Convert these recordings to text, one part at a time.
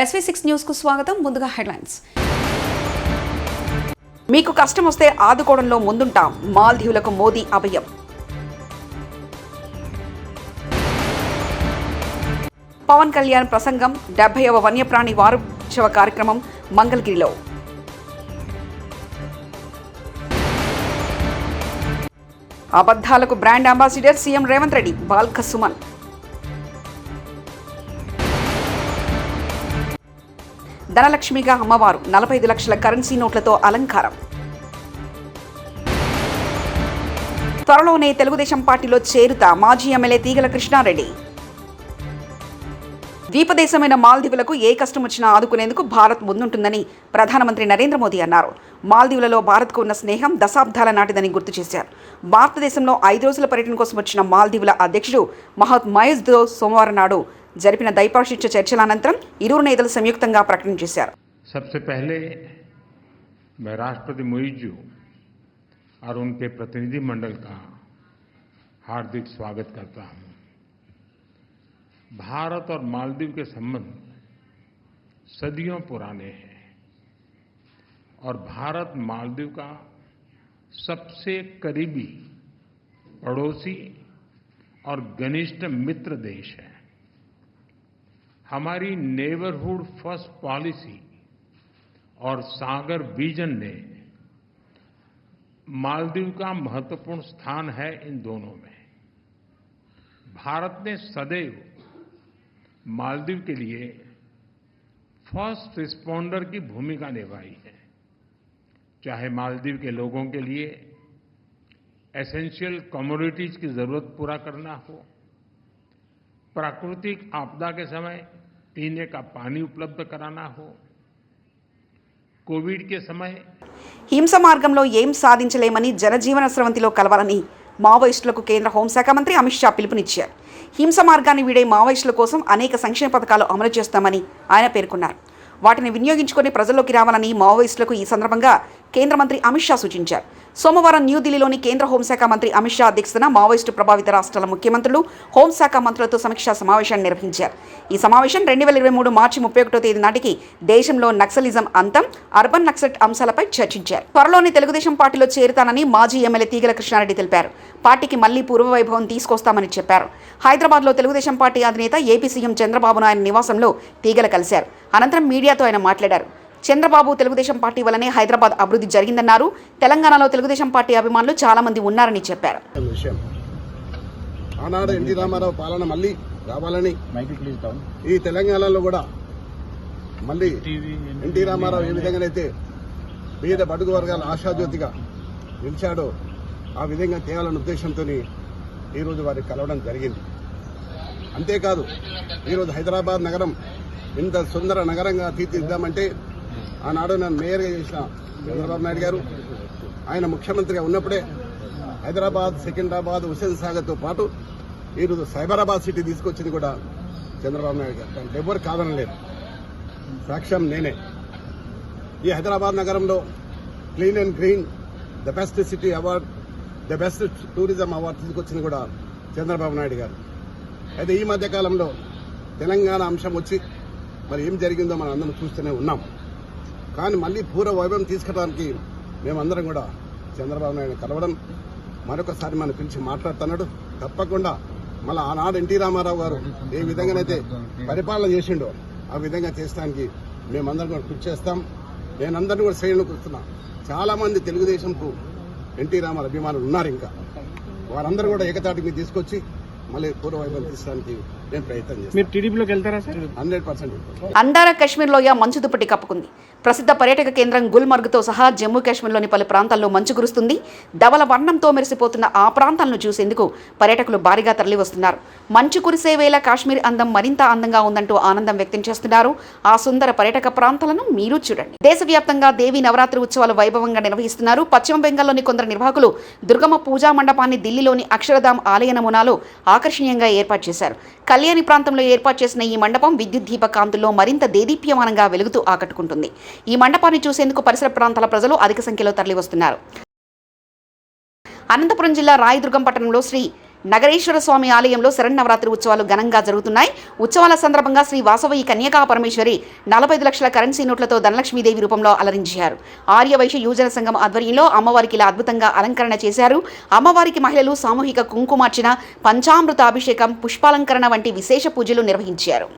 SV6 news కు స్వాగతం. ముందుగా హెడ్లైన్స్. మీకు కష్టం వస్తే ఆదుకోవడంలో ముందుంటాం. మాల్దీవులకు మోదీ అభయం. పవన్ కళ్యాణ్ ప్రసంగం 70వ వన్యప్రాణి వారోత్సవ కార్యక్రమం మంగళగిరిలో. అబద్ధాలకు brand ambassador CM Revanth Reddy Balka Suman. ధనలక్ష్మిగా అమ్మవారు 45 లక్షల కరెన్సీ నోట్లతో అలంకారం. త్వరలోనే తెలుగుదేశం పార్టీలో చేరుతా మాజీ ఎమ్మెల్యే తీగల కృష్ణారెడ్డి. ద్వీపదేశమైన మాల్దీవులకు ఏ కష్టం వచ్చినా ఆదుకునేందుకు భారత్ ముందుంటుందని ప్రధానమంత్రి నరేంద్ర మోదీ అన్నారు. మాల్దీవులలో భారత్కు ఉన్న స్నేహం దశాబ్దాల నాటిదని గుర్తు చేశారు. భారతదేశంలో 5 రోజుల పర్యటన కోసం వచ్చిన మాల్దీవుల అధ్యక్షుడు మహమ్మద్ మయజ్దో సోమవారం నాడు జరిపిన ద్వైపాక్షిక చర్చల అనంతరం ఇరువురు నేతలు సంయుక్తంగా ప్రకటన చేశారు. सबसे पहले मैं राष्ट्रपति मोदी जी और उनके प्रतिनिधि मंडल का हार्दिक स्वागत करता हूं. भारत और मालदीव के संबंध सदियों पुराने हैं और भारत मालदीव का सबसे करीबी पड़ोसी और घनिष्ठ मित्र देश है. हमारी नेबरहुड फर्स्ट पॉलिसी और सागर विजन ने मालदीव का महत्वपूर्ण स्थान है. इन दोनों में भारत ने सदैव मालदीव के लिए फर्स्ट रिस्पॉन्डर की भूमिका निभाई है. चाहे मालदीव के लोगों के लिए एसेंशियल कमोडिटीज की जरूरत पूरा करना हो, प्राकृतिक आपदा के समय पीने का पानी उपलब्ध कराना हो, కోవిడ్ के समय హింస మార్గంలో ఏం సాధించలేమని జనజీవన స్రవంతిలో కలవాలని మావోయిస్టులకు కేంద్ర హోంశాఖ మంత్రి అమిత్ షా పిలుపునిచ్చారు. హింస మార్గాన్ని వీడే మావోయిస్టుల కోసం అనేక సంక్షేమ పథకాలు అమలు చేస్తామని ఆయన పేర్కొన్నారు. వాటిని వినియోగించుకొని ప్రజల్లోకి రావాలని మావోయిస్టులకు ఈ సందర్భంగా కేంద్ర మంత్రి అమిత్ షా సూచించారు. సోమవారం న్యూఢిల్లీలోని కేంద్ర హోంశాఖ మంత్రి అమిత్ షా అధ్యక్షతన మావోయిస్టు ప్రభావిత రాష్ట్రాల ముఖ్యమంత్రులు హోంశాఖ మంత్రులతో సమీక్షా సమావేశాన్ని నిర్వహించారు. ఈ సమావేశం 2023 మార్చి 31వ తేదీ నాటికి దేశంలో నక్సలిజం అంతం, అర్బన్ నక్సల్ అంశాలపై చర్చించారు. త్వరలోనే తెలుగుదేశం పార్టీలో చేరుతానని మాజీ ఎమ్మెల్యే తీగల కృష్ణారెడ్డి తెలిపారు. పార్టీకి మళ్లీ పూర్వవైభవం తీసుకొస్తామని చెప్పారు. హైదరాబాద్లో తెలుగుదేశం పార్టీ అధినేత ఏపీ సీఎం చంద్రబాబు నాయుడు నివాసంలో తీగల కలిశారు. అనంతరం మీడియాతో ఆయన మాట్లాడారు. చంద్రబాబు తెలుగుదేశం పార్టీ వల్లనే హైదరాబాద్ అభివృద్ధి జరిగిందన్నారు. తెలంగాణలో తెలుగుదేశం పార్టీ అభిమానులు చాలా మంది ఉన్నారని చెప్పారు. ఆనాడు ఎన్టీ రామారావు పాలన మళ్ళీ రావాలని ఈ తెలంగాణలో కూడా మళ్ళీ ఎన్టీ రామారావు ఏ విధంగానైతే పేద బడుగు వర్గాల ఆశాజ్యోతిగా నిలిచాడో ఆ విధంగా తేవాలన్న ఉద్దేశంతో ఈరోజు వారికి కలవడం జరిగింది. అంతేకాదు ఈరోజు హైదరాబాద్ నగరం ఇంత సుందర నగరంగా తీర్చిదిద్దామంటే ఆనాడు నన్ను మేయర్గా చేసిన చంద్రబాబు నాయుడు గారు, ఆయన ముఖ్యమంత్రిగా ఉన్నప్పుడే హైదరాబాద్, సికింద్రాబాద్, హుస్సేన్ సాగర్తో పాటు ఈరోజు సైబరాబాద్ సిటీ తీసుకొచ్చింది కూడా చంద్రబాబు నాయుడు గారు. దానికి ఎవరు కాదనలేదు, సాక్ష్యం నేనే. ఈ హైదరాబాద్ నగరంలో clean and green the best city award, the best tourism award తీసుకొచ్చింది కూడా చంద్రబాబు నాయుడు గారు. అయితే ఈ మధ్య కాలంలో తెలంగాణ అంశం వచ్చి మరి ఏం జరిగిందో మనం అందరం చూస్తూనే ఉన్నాం. కానీ మళ్ళీ పూర్వ వైభవం తీసుకురావడానికి మేమందరం కూడా చంద్రబాబు నాయుడు కలవడం, మరొకసారి మనం పిలిచి మాట్లాడుతున్నాడు. తప్పకుండా మళ్ళీ ఆనాడు ఎన్టీ రామారావు గారు ఏ విధంగానైతే పరిపాలన చేసిండో ఆ విధంగా చేసడానికి మేమందరం కూడా కృషి చేస్తాం. నేనందరినీ కూడా శ్రేణులు కూర్చున్నా. చాలా మంది తెలుగుదేశంకు ఎన్టీ రామారావు అభిమానులు ఉన్నారు. ఇంకా వారందరూ కూడా ఏకతాటి మీద తీసుకొచ్చి మళ్ళీ పూర్వ వైభవం తీసడానికి నేను ప్రయత్నం చేస్తాను. మీరు టీడీపీలోకి వెళ్తారా సార్? 100%. అందార కాశ్మీర్ లోయ మంచు దుప్పటి కప్పుకుంది. ప్రసిద్ధ పర్యాటక కేంద్రం గుల్మర్గ్తో సహా జమ్మూ కాశ్మీర్లోని పలు ప్రాంతాల్లో మంచు కురుస్తుంది. ధవల వర్ణంతో మెరిసిపోతున్న ఆ ప్రాంతాలను చూసేందుకు పర్యాటకులు భారీగా తరలివస్తున్నారు. మంచు కురిసే వేళ కాశ్మీర్ అందం మరింత అందంగా ఉందంటూ ఆనందం వ్యక్తం చేస్తున్నారు. ఆ సుందర పర్యాటక ప్రాంతాలను మీరు చూడండి. దేశవ్యాప్తంగా దేవీ నవరాత్రి ఉత్సవాలు వైభవంగా నిర్వహిస్తున్నారు. పశ్చిమ బెంగాల్లోని కొందరు నిర్వాహకులు దుర్గమ్మ పూజా మండపాన్ని ఢిల్లీలోని అక్షరధామ్ ఆలయ నమూనాలో ఆకర్షణీయంగా ఏర్పాటు చేశారు. కళ్యాణి ప్రాంతంలో ఏర్పాటు చేసిన ఈ మండపం విద్యుత్ దీప కాంతుల్లో మరింత దేదీప్యమానంగా వెలుగుతూ ఆకట్టుకుంటుంది. ఈ మండపాన్ని చూసేందుకు పరిసర ప్రాంతాల ప్రజలు అధిక సంఖ్యలో తరలివస్తున్నారు. అనంతపురం జిల్లా రాయదుర్గం పట్టణంలో శ్రీ నగరేశ్వర స్వామి ఆలయంలో శరన్నవరాత్రి ఉత్సవాలు ఘనంగా జరుగుతున్నాయి. ఉత్సవాల సందర్భంగా శ్రీ వాసవి కన్యకా పరమేశ్వరి 45 లక్షల కరెన్సీ నోట్లతో ధనలక్ష్మీదేవి రూపంలో అలరించారు. ఆర్యవైశ్య యువజన సంఘం ఆధ్వర్యంలో అమ్మవారికి ఇలా అద్భుతంగా అలంకరణ చేశారు. అమ్మవారికి మహిళలు సామూహిక కుంకుమార్చన, పంచామృత అభిషేకం, పుష్పాలంకరణ వంటి విశేష పూజలు నిర్వహించారు.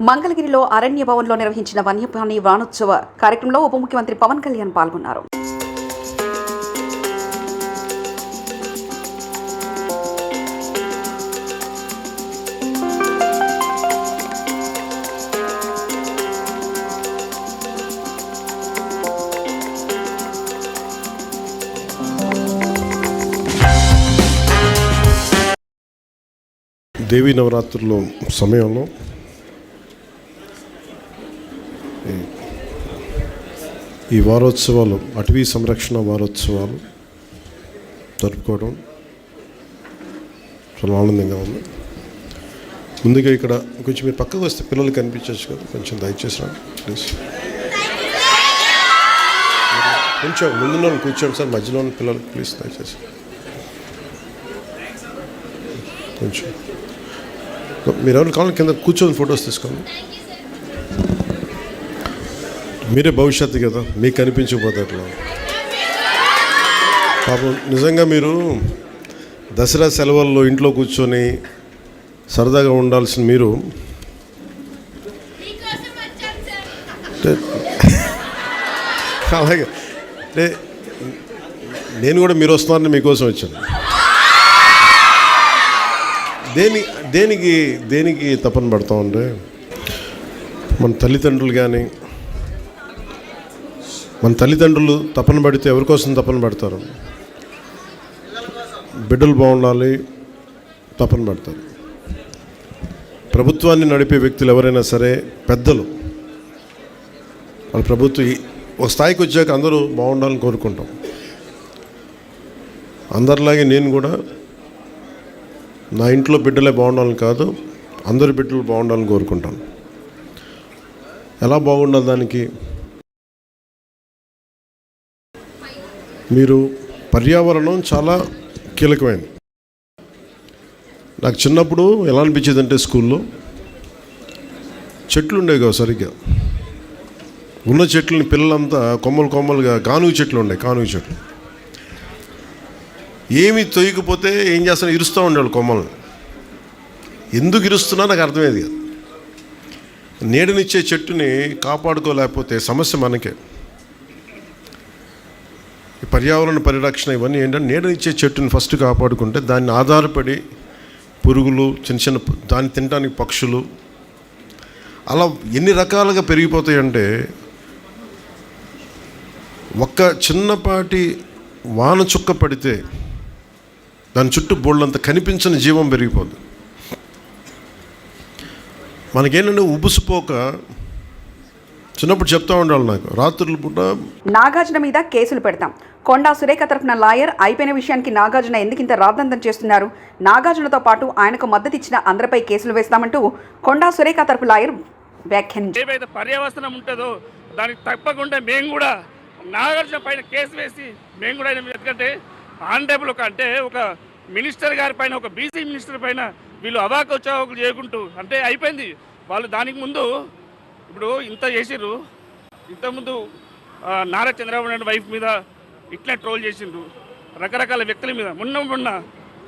మంగళగిరిలో అరణ్య భవన్లో నిర్వహించిన వన్యప్రాణి వానోత్సవ కార్యక్రమంలో ఉప ముఖ్యమంత్రి పవన్ కళ్యాణ్ పాల్గొన్నారు. దేవీ నవరాత్రుల సమయంలో ఈ వారోత్సవాలు, అటవీ సంరక్షణ వారోత్సవాలు జరుపుకోవడం చాలా ఆనందంగా ఉంది. ముందుగా ఇక్కడ కొంచెం మీరు పక్కకు వస్తే పిల్లలు కనిపించవచ్చు కదా, కొంచెం దయచేసి రండి ప్లీజ్. కొంచెం ముందున్న వాళ్ళు కూర్చోండి సార్, మధ్యలో ఉన్న పిల్లలు ప్లీజ్ దయచేసి కొంచెం. మీరు ఎవరు కావాలి కింద కూర్చొని ఫొటోస్ తీసుకోండి. మీరే భవిష్యత్తు కదా, మీకు కనిపించకపోతే అట్లా. పాపం నిజంగా మీరు దసరా సెలవుల్లో ఇంట్లో కూర్చొని సరదాగా ఉండాల్సిన మీరు అలాగే అంటే నేను కూడా మీరు వస్తున్నారని మీకోసం వచ్చాను. దేనికి తపన పడతామంటే మన తల్లిదండ్రులు తపన పడితే ఎవరి కోసం తపన పడతారు? బిడ్డలు బాగుండాలి తపన పడతారు. ప్రభుత్వాన్ని నడిపే వ్యక్తులు ఎవరైనా సరే, పెద్దలు, వాళ్ళ ప్రభుత్వం ఒక స్థాయికి వచ్చాక అందరూ బాగుండాలని కోరుకుంటాం. అందరిలాగే నేను కూడా నా ఇంట్లో బిడ్డలే బాగుండాలని కాదు, అందరి బిడ్డలు బాగుండాలని కోరుకుంటాను. ఎలా బాగుండాలి దానికి? మీరు పర్యావరణం చాలా కీలకమైనది. నాకు చిన్నప్పుడు ఎలా అనిపించేది అంటే స్కూల్లో చెట్లు ఉండేవి కావు సరిగ్గా. ఉన్న చెట్లని పిల్లలంతా కొమ్మలుగా కానుగ చెట్లు ఉండే, కానుగ చెట్లు ఏమి తొయ్యకపోతే ఏం చేస్తాను, ఇరుస్తూ ఉండేవాళ్ళు కొమ్మల్ని. ఎందుకు ఇరుస్తున్నా నాకు అర్థమయ్యేది కాదు. నీడనిచ్చే చెట్టుని కాపాడుకోలేకపోతే సమస్య మనకే. ఈ పర్యావరణ పరిరక్షణ ఇవన్నీ ఏంటంటే, నీడనిచ్చే చెట్టుని ఫస్ట్ కాపాడుకుంటే దాన్ని ఆధారపడి పురుగులు, చిన్న దాన్ని తినడానికి పక్షులు, అలా ఎన్ని రకాలుగా పెరిగిపోతాయంటే, ఒక్క చిన్నపాటి వాన చుక్క పడితే దాని చుట్టూ బోళ్ళంత కనిపించని జీవం పెరిగిపోద్ది. మనకేంటంటే ఉబుసుపోక చిన్నప్పుడు చెప్తా ఉండాలి నాకు, రాత్రుల పూట నాగార్జున మీద కేసులు పెడతాం. కొండా సురేఖ తరఫున లాయర్ అయిపోయిన విషయానికి నాగార్జున ఎందుకు ఇంత రాద్ధాంతం చేస్తున్నారు? నాగార్జునతో పాటు ఆయనకు మద్దతు ఇచ్చిన అందరిపై కేసులు వేస్తామంటూ కొండా సురేఖ తరఫు లాయర్ వ్యాఖ్యానించారు. ఏవైతే పర్యవసనం ఉంటుందో దానికి తప్పకుండా మేము కూడా నాగార్జున పైన కేసు వేసి మేము కూడా, ఎందుకంటే ఆనరేబుల్ ఒక మినిస్టర్ గారి పైన, ఒక బీసీ మినిస్టర్ పైన వీళ్ళు అవాకోచావకులు చేయకుంటూ అంటే అయిపోయింది. వాళ్ళు దానికి ముందు ఇప్పుడు ఇంత చేసిర్రు, ఇంతకుముందు నారా చంద్రబాబు నాయుడు వైఫ్ మీద ఇట్లా ట్రోల్ చేసిండ్రు, రకరకాల వ్యక్తుల మీద. మొన్న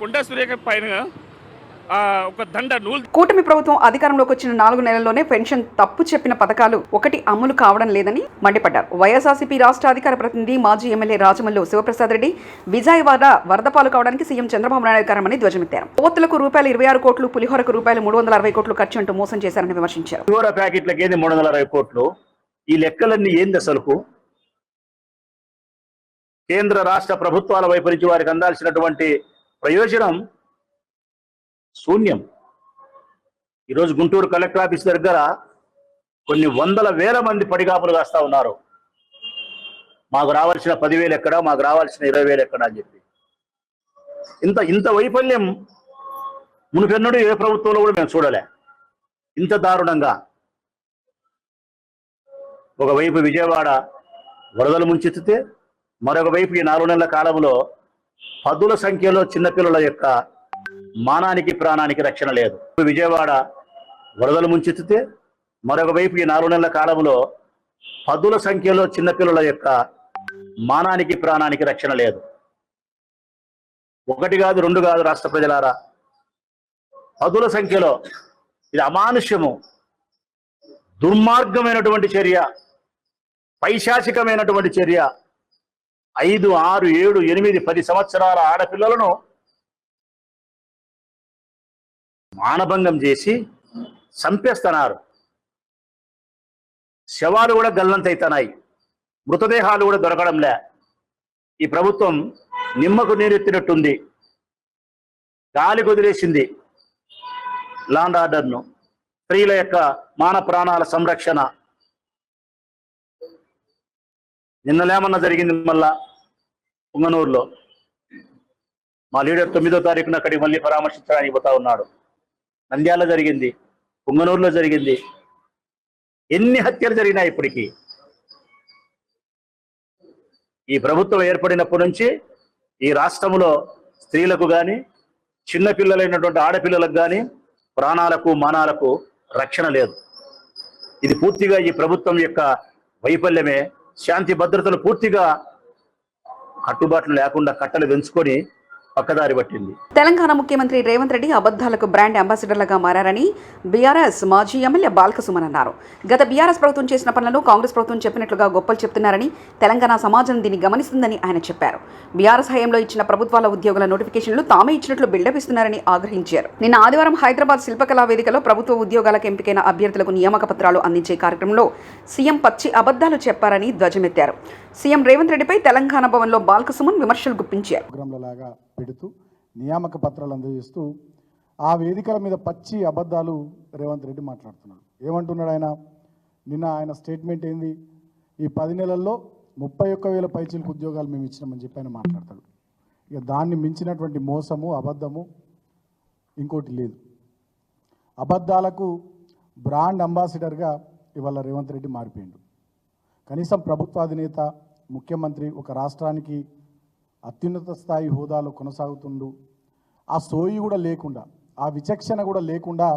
కొండా సురేఖ పైన ఒక దండ నూలు. కూటమి ప్రభుత్వం అధికారంలోకి వచ్చిన 4 నెలల్లోనే పెన్షన్ తప్పు చెప్పిన పథకాలు ఒకటి అమలు కావడం లేదని మండిపడ్డారు. వైఎస్ఆర్సీపీ రాష్ట్ర అధికార ప్రతినిధి మాజీ ఎమ్మెల్యే రాజమల్లు శివప్రసాద్ రెడ్డి విజయవాడ వరద పాలు కావడానికి సీఎం చంద్రబాబు నాయుడు కారణమని ధ్వజమెత్తారు. ఓత్తులకు రూపాయలు 26 కోట్లు, పులిహోరకు రూపాయలు 360 కోట్లు ఖర్చు అంటూ మోసం చేశారని విమర్శించారు. పులిహోర ప్యాకెట్లకి ఏంది 360 కోట్లు? ఈ లెక్కలన్నీ ఏంది అసలుకు? కేంద్ర రాష్ట్ర ప్రభుత్వాల వైపు నుంచి వారికి అందాల్సినటువంటి ప్రయోజనం శూన్యం. ఈరోజు గుంటూరు కలెక్టర్ ఆఫీస్ దగ్గర కొన్ని వందల వేల మంది పడిగాపులు కాస్తా ఉన్నారు. మాకు రావాల్సిన 10,000 ఎక్కడా, మాకు రావాల్సిన 20,000 ఎక్కడా అని చెప్పి. ఇంత వైఫల్యం మునుపెన్నడూ ఏ ప్రభుత్వంలో కూడా మేము చూడలే. ఇంత దారుణంగా ఒకవైపు విజయవాడ వరదలు ముంచెత్తితే, మరొక వైపు ఈ 4 నెలల కాలంలో పదుల సంఖ్యలో చిన్నపిల్లల యొక్క మానానికి ప్రాణానికి రక్షణ లేదు. విజయవాడ వరదలు ముంచెత్తితే, మరొక వైపు ఈ 4 నెలల కాలంలో పదుల సంఖ్యలో చిన్నపిల్లల యొక్క మానానికి ప్రాణానికి రక్షణ లేదు. 1 కాదు 2 కాదు రాష్ట్ర ప్రజలారా, పదుల సంఖ్యలో. ఇది అమానుష్యము, దుర్మార్గమైనటువంటి చర్య, పైశాచికమైనటువంటి చర్య. 5, 6, 7, 8, 10 సంవత్సరాల ఆడపిల్లలను మానభంగం చేసి చంపేస్తున్నారు. శవాలు కూడా గల్లంతైతున్నాయి, మృతదేహాలు కూడా దొరకడంలే. ఈ ప్రభుత్వం నిమ్మకు నీరెత్తినట్టుంది, గాలి కుదిలేసింది లా అండ్ ఆర్డర్ను, స్త్రీల యొక్క మాన ప్రాణాల సంరక్షణ. నిన్నలేమన్నా జరిగింది మళ్ళా పుంగనూరులో. మా లీడర్ 9వ తారీఖున అక్కడికి మళ్ళీ పరామర్శించడానికి పోతా ఉన్నాడు. నంద్యాల జరిగింది, పుంగనూరులో జరిగింది. ఎన్ని హత్యలు జరిగినాయి ఇప్పటికీ? ఈ ప్రభుత్వం ఏర్పడినప్పటి నుంచి ఈ రాష్ట్రంలో స్త్రీలకు కానీ, చిన్నపిల్లలైనటువంటి ఆడపిల్లలకు కానీ ప్రాణాలకు మానాలకు రక్షణ లేదు. ఇది పూర్తిగా ఈ ప్రభుత్వం యొక్క వైఫల్యమే. శాంతి భద్రతలు పూర్తిగా కట్టుబాట్లు లేకుండా కట్టలు పెంచుకొని పక్కదారి పట్టింది. తెలంగాణ ముఖ్యమంత్రి రేవంత్ రెడ్డి అబద్ధాలకు బ్రాండ్ అంబాసిడర్లుగా మారారని బీఆర్ఎస్ మాజీ ఎమ్మెల్యే బాల్కసుమన్ అన్నారు. గత బీఆర్ఎస్ ప్రభుత్వం చేసిన పనులను కాంగ్రెస్ ప్రభుత్వం చెప్పినట్లుగా గొప్పలు చెప్తున్నారని, తెలంగాణ సమాజం దీన్ని గమనిస్తుందని ఆయన చెప్పారు. బీఆర్ఎస్ హయాంలో ఇచ్చిన ప్రభుత్వాల ఉద్యోగుల నోటిఫికేషన్లు తామే ఇచ్చినట్లు బిల్డప్ ఇస్తున్నారని ఆగ్రహించారు. నిన్న ఆదివారం హైదరాబాద్ శిల్పకళా వేదికలో ప్రభుత్వ ఉద్యోగాలకు ఎంపికైన అభ్యర్థులకు నియామక పత్రాలు అందించే కార్యక్రమంలో సీఎం పచ్చి అబద్ధాలు చెప్పారని ధ్వజమెత్తారు. సీఎం రేవంత్ రెడ్డిపై తెలంగాణ భవన్లో బాల్కసుమన్ విమర్శలు గుప్పించారు. పెడుతూ నియామక పత్రాలు అందజేస్తూ ఆ వేదికల మీద పచ్చి అబద్ధాలు రేవంత్ రెడ్డి మాట్లాడుతున్నాడు. ఏమంటున్నాడు ఆయన? నిన్న ఆయన స్టేట్మెంట్ ఏంది? ఈ 10 నెలల్లో 31,000 పైచీలకు ఉద్యోగాలు మేము ఇచ్చినామని చెప్పి ఆయన మాట్లాడతాడు. ఇక దాన్ని మించినటువంటి మోసము, అబద్ధము ఇంకోటి లేదు. అబద్ధాలకు బ్రాండ్ అంబాసిడర్గా ఇవాళ రేవంత్ రెడ్డి మారిపోయిండు. కనీసం ప్రభుత్వాధినేత ముఖ్యమంత్రి ఒక రాష్ట్రానికి అత్యున్నత స్థాయి హోదాలో కొనసాగుతుండు. ఆ సోయి కూడా లేకుండా, ఆ విచక్షణ కూడా లేకుండా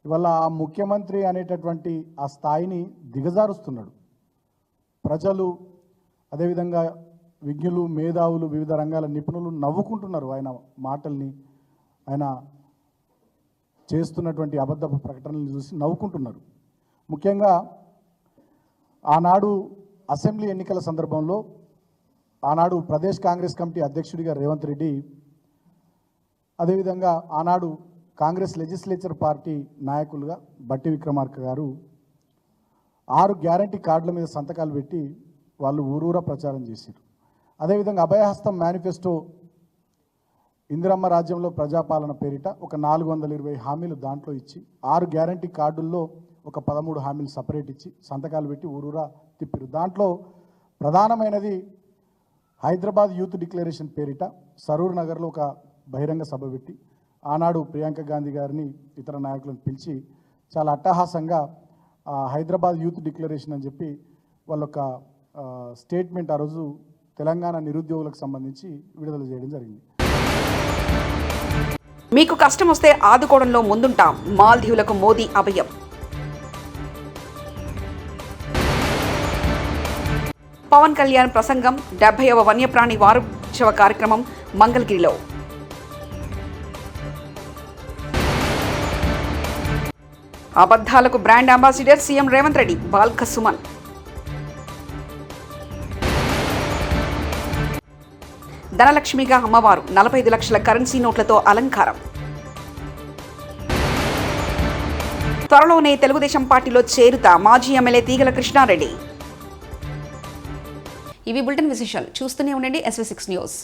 ఇవాళ ఆ ముఖ్యమంత్రి అనేటటువంటి ఆ స్థాయిని దిగజారుస్తున్నాడు. ప్రజలు, అదేవిధంగా విజ్ఞులు, మేధావులు, వివిధ రంగాల నిపుణులు నవ్వుకుంటున్నారు ఆయన మాటల్ని, ఆయన చేస్తున్నటువంటి అబద్ధపు ప్రకటనలు చూసి నవ్వుకుంటున్నారు. ముఖ్యంగా ఆనాడు అసెంబ్లీ ఎన్నికల సందర్భంలో ఆనాడు ప్రదేశ్ కాంగ్రెస్ కమిటీ అధ్యక్షుడిగా రేవంత్ రెడ్డి, అదేవిధంగా ఆనాడు కాంగ్రెస్ లెజిస్లేచర్ పార్టీ నాయకులుగా బట్టి విక్రమార్క గారు 6 గ్యారంటీ కార్డుల మీద సంతకాలు పెట్టి వాళ్ళు ఊరూరా ప్రచారం చేశారు. అదేవిధంగా అభయహస్తం మేనిఫెస్టో, ఇందిరమ్మ రాజ్యంలో ప్రజాపాలన పేరిట ఒక 420 హామీలు దాంట్లో ఇచ్చి 6 గ్యారంటీ కార్డుల్లో ఒక 13 హామీలు సపరేట్ ఇచ్చి సంతకాలు పెట్టి ఊరూరా తిప్పారు. దాంట్లో ప్రధానమైనది హైదరాబాద్ యూత్ డిక్లరేషన్ పేరిట సరూర్ నగర్లో ఒక బహిరంగ సభ పెట్టి ఆనాడు ప్రియాంక గాంధీ గారిని, ఇతర నాయకులను పిలిచి చాలా అట్టహాసంగా హైదరాబాద్ యూత్ డిక్లరేషన్ అని చెప్పి వాళ్ళొక స్టేట్మెంట్ ఆ రోజు తెలంగాణ నిరుద్యోగులకు సంబంధించి విడుదల చేయడం జరిగింది. మీకు కష్టం వస్తే ఆదుకోవడంలో ముందుంటాం, మాల్దీవులకు మోదీ అభయం. పవన్ కళ్యాణ్ ప్రసంగం 70వ వన్యప్రాణి వారోత్సవ కార్యక్రమం మంగళగిరిలో. అబద్ధాలకు brand ambassador CM Revanth Reddy Balka Suman. ధనలక్ష్మిగా అమ్మవారు 45 లక్షల కరెన్సీ నోట్లతో అలంకారం. త్వరలోనే తెలుగుదేశం పార్టీలో చేరుతా మాజీ ఎమ్మెల్యే తీగల కృష్ణారెడ్డి. ఇవి బులెటిన్ విశేషాలు. చూస్తూనే ఉండండి SV6 న్యూస్.